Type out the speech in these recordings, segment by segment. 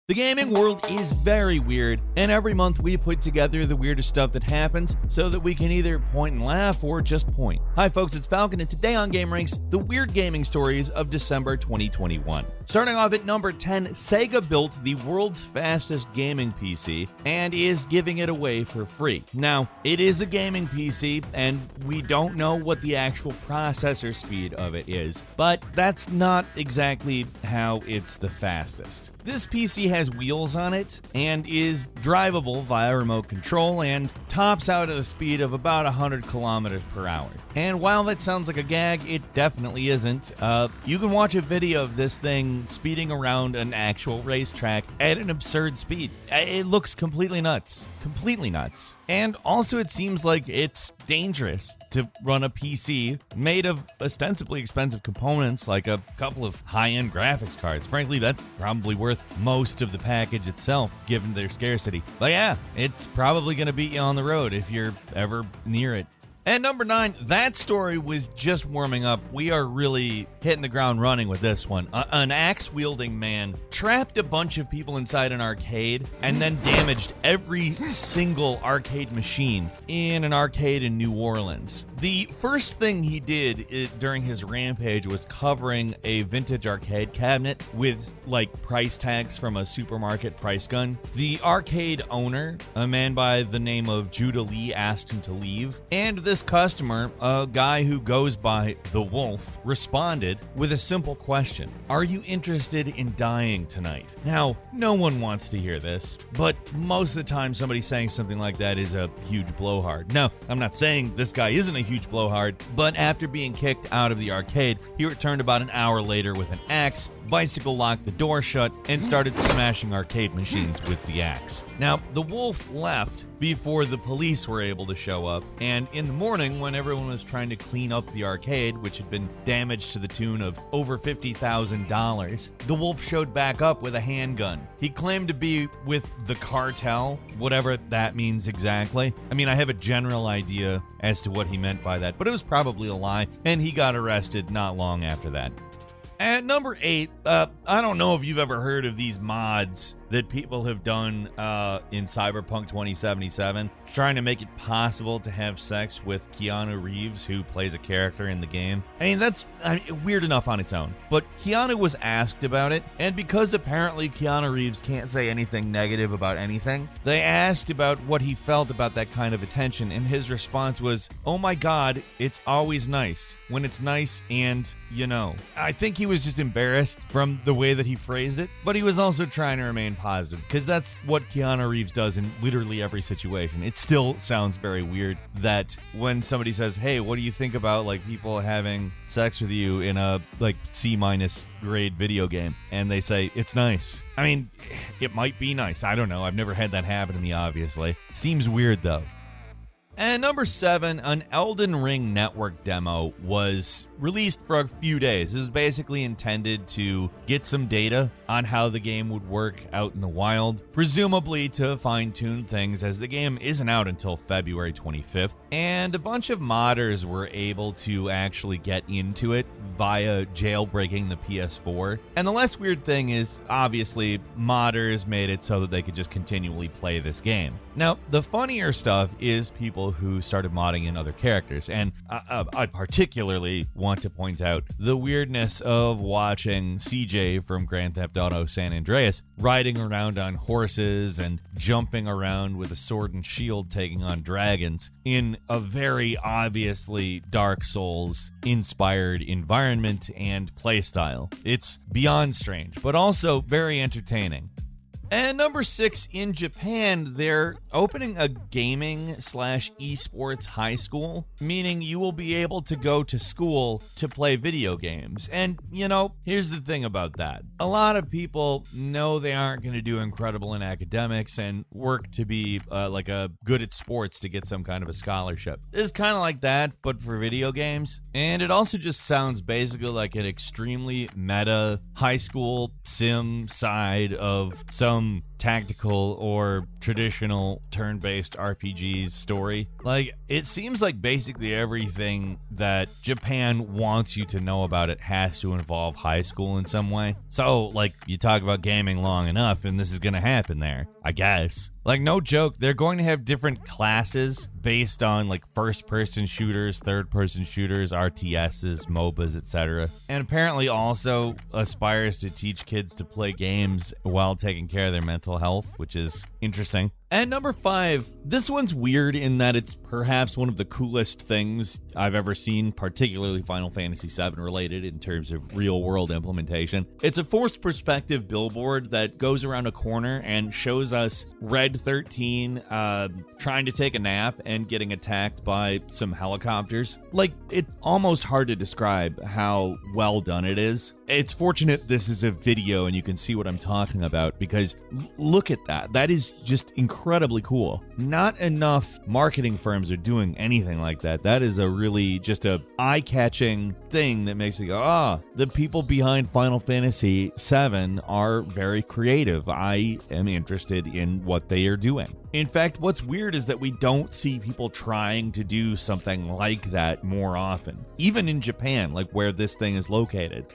The gaming world is very weird, and every month we put together the weirdest stuff that happens so that we can either point and laugh or just point. Hi folks, it's Falcon, and today on gameranx, the weird gaming stories of December 2021. Starting off at number 10, Sega built the world's fastest gaming PC and is giving it away for free. Now, it is a gaming PC, and we don't know what the actual processor speed of it is, but that's not exactly how it's the fastest. This PC has wheels on it and is drivable via remote control and tops out at a speed of about 100 kilometers per hour. And while that sounds like a gag, it definitely isn't. You can watch a video of this thing speeding around an actual racetrack at an absurd speed. It looks completely nuts. Completely nuts. And also it seems like it's dangerous to run a PC made of ostensibly expensive components like a couple of high-end graphics cards. Frankly, that's probably worth most of the package itself, given their scarcity. But yeah, it's probably going to beat you on the road if you're ever near it. At number 9, that story was just warming up. We are really hitting the ground running with this one. An axe-wielding man trapped a bunch of people inside an arcade and then damaged every single arcade machine in an arcade in New Orleans. The first thing he did during his rampage was covering a vintage arcade cabinet with, price tags from a supermarket price gun. The arcade owner, a man by the name of Judah Lee, asked him to leave, and this customer, a guy who goes by The Wolf, responded with a simple question. Are you interested in dying tonight? Now, no one wants to hear this, but most of the time somebody saying something like that is a huge blowhard. Now, I'm not saying this guy isn't a huge blowhard, but after being kicked out of the arcade, he returned about an hour later with an axe, bicycle locked the door shut, and started smashing arcade machines with the axe. Now, the Wolf left before the police were able to show up, and in the morning, when everyone was trying to clean up the arcade, which had been damaged to the tune of over $50,000, the Wolf showed back up with a handgun. He claimed to be with the cartel, whatever that means exactly. I mean, I have a general idea as to what he meant by that, but it was probably a lie, and he got arrested not long after that. At number 8, I don't know if you've ever heard of these mods that people have done in Cyberpunk 2077, trying to make it possible to have sex with Keanu Reeves, who plays a character in the game. I mean, that's weird enough on its own. But Keanu was asked about it, and because apparently Keanu Reeves can't say anything negative about anything, they asked about what he felt about that kind of attention, and his response was, "Oh my god, it's always nice. When it's nice and, I think he was just embarrassed from the way that he phrased it, but he was also trying to remain positive, because that's what Keanu Reeves does in literally every situation. It still sounds very weird that when somebody says, hey, what do you think about people having sex with you in a C- grade video game, and they say it's nice. I mean, it might be nice. I don't know. I've never had that happen to me, obviously. Seems weird though. And number 7, an Elden Ring network demo was released for a few days. This is basically intended to get some data on how the game would work out in the wild, presumably to fine-tune things, as the game isn't out until February 25th. And a bunch of modders were able to actually get into it via jailbreaking the PS4. And the less weird thing is, obviously, modders made it so that they could just continually play this game. Now, the funnier stuff is people who started modding in other characters, and I particularly want to point out the weirdness of watching CJ from Grand Theft Auto San Andreas riding around on horses and jumping around with a sword and shield taking on dragons in a very obviously Dark Souls inspired environment and playstyle. It's beyond strange, but also very entertaining. And number 6, in Japan, they're opening a gaming/esports high school, meaning you will be able to go to school to play video games. And, here's the thing about that. A lot of people know they aren't going to do incredible in academics and work to be good at sports to get some kind of a scholarship. It's kind of like that, but for video games. And it also just sounds basically like an extremely meta high school sim side of some tactical or traditional turn-based RPGs story. Like, it seems like basically everything that Japan wants you to know about it has to involve high school in some way. So, like, you talk about gaming long enough and this is gonna happen there, I guess. Like, no joke, they're going to have different classes based on, like, first-person shooters, third-person shooters, RTSs, MOBAs, etc. And apparently also aspires to teach kids to play games while taking care of their mental health, which is interesting. And number 5, this one's weird in that it's perhaps one of the coolest things I've ever seen, particularly Final Fantasy VII related in terms of real-world implementation. It's a forced perspective billboard that goes around a corner and shows us Red 13 trying to take a nap and getting attacked by some helicopters. Like, it's almost hard to describe how well done it is. It's fortunate this is a video and you can see what I'm talking about, because look at that. That is just incredibly cool. Not enough marketing firms are doing anything like that. That is a really just a eye-catching thing that makes you go, the people behind Final Fantasy VII are very creative. I am interested in what they are doing. In fact, what's weird is that we don't see people trying to do something like that more often, even in Japan, like where this thing is located.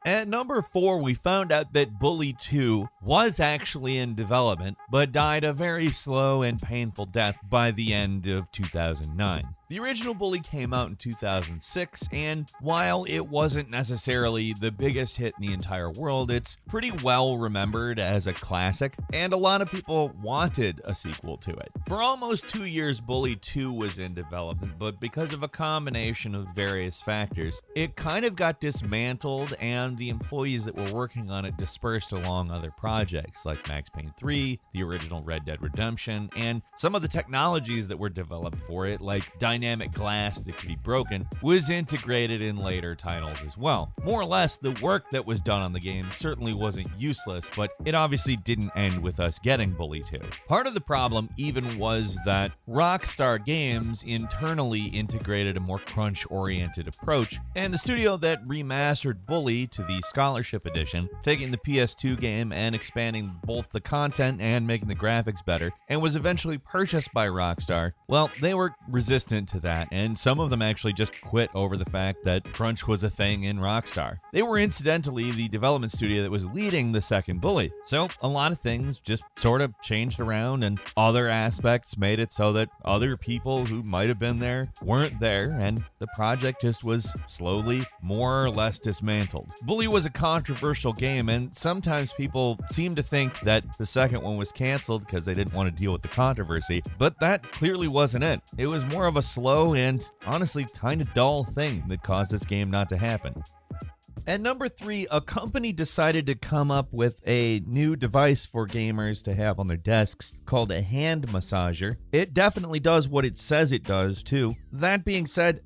At number 4, we found out that Bully 2 was actually in development, but died a very slow and painful death by the end of 2009. The original Bully came out in 2006, and while it wasn't necessarily the biggest hit in the entire world, it's pretty well remembered as a classic, and a lot of people wanted a sequel to it. For almost 2 years, Bully 2 was in development, but because of a combination of various factors, it kind of got dismantled, and the employees that were working on it dispersed along other projects like Max Payne 3, the original Red Dead Redemption, and some of the technologies that were developed for it, like dynamic glass that could be broken, was integrated in later titles as well. More or less, the work that was done on the game certainly wasn't useless, but it obviously didn't end with us getting Bully 2. Part of the problem even was that Rockstar Games internally integrated a more crunch-oriented approach, and the studio that remastered Bully to the Scholarship Edition, taking the PS2 game and expanding both the content and making the graphics better, and was eventually purchased by Rockstar, well, they were resistant to that, and some of them actually just quit over the fact that crunch was a thing in Rockstar. They were incidentally the development studio that was leading the second Bully, so a lot of things just sort of changed around, and other aspects made it so that other people who might have been there weren't there, and the project just was slowly more or less dismantled. Bully was a controversial game, and sometimes people seem to think that the second one was canceled because they didn't want to deal with the controversy, but that clearly wasn't it. It was more of a slow and honestly kind of dull thing that caused this game not to happen. At number 3, a company decided to come up with a new device for gamers to have on their desks called a hand massager. It definitely does what it says it does, too. That being said,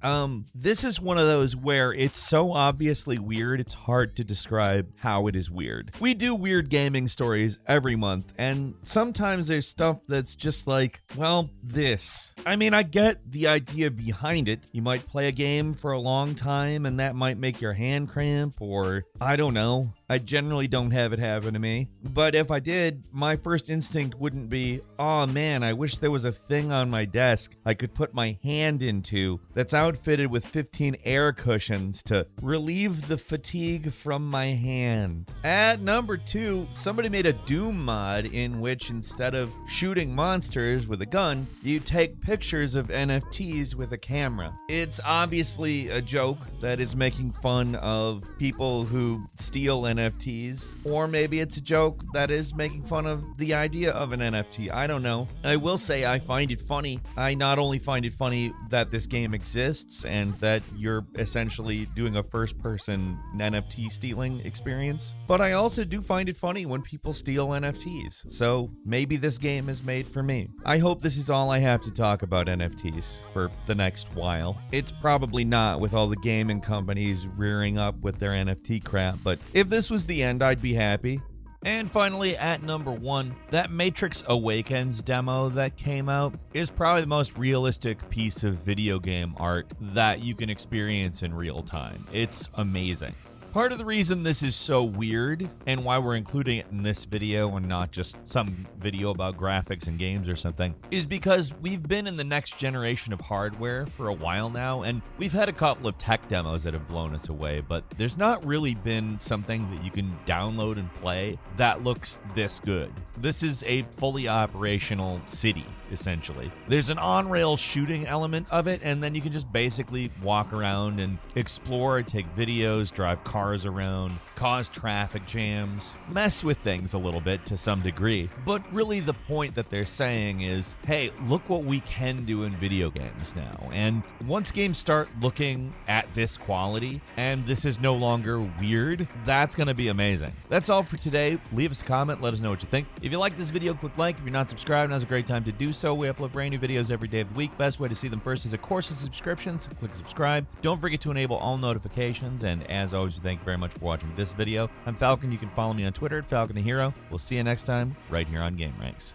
this is one of those where it's so obviously weird, it's hard to describe how it is weird. We do weird gaming stories every month, and sometimes there's stuff that's just like, well, this. I mean, I get the idea behind it. You might play a game for a long time, and that might make your hand cramp, or I don't know. I generally don't have it happen to me. But if I did, my first instinct wouldn't be, oh man, I wish there was a thing on my desk I could put my hand into that's outfitted with 15 air cushions to relieve the fatigue from my hand. At number 2, somebody made a Doom mod in which instead of shooting monsters with a gun, you take pictures of NFTs with a camera. It's obviously a joke that is making fun of people who steal NFTs, or maybe it's a joke that is making fun of the idea of an NFT. I don't know. I will say I find it funny. I not only find it funny that this game exists and that you're essentially doing a first-person NFT stealing experience, but I also do find it funny when people steal NFTs. So maybe this game is made for me. I hope this is all I have to talk about NFTs for the next while. It's probably not, with all the gaming companies rearing up with their NFT crap, but if this was the end, I'd be happy. And finally, at number 1, that Matrix Awakens demo that came out is probably the most realistic piece of video game art that you can experience in real time. It's amazing. Part of the reason this is so weird and why we're including it in this video and not just some video about graphics and games or something is because we've been in the next generation of hardware for a while now, and we've had a couple of tech demos that have blown us away, but there's not really been something that you can download and play that looks this good. This is a fully operational city, essentially. There's an on-rail shooting element of it, and then you can just basically walk around and explore, take videos, drive cars around, cause traffic jams, mess with things a little bit to some degree. But really the point that they're saying is, hey, look what we can do in video games now. And once games start looking at this quality, and this is no longer weird, that's going to be amazing. That's all for today. Leave us a comment, let us know what you think. If you like this video, click like. If you're not subscribed, now's a great time to do so. We upload brand new videos every day of the week. Best way to see them first is, of course, a subscription, so click subscribe. Don't forget to enable all notifications, and as always, thank you very much for watching this video. I'm Falcon. You can follow me on Twitter at Falcon the Hero. We'll see you next time right here on Game Ranks.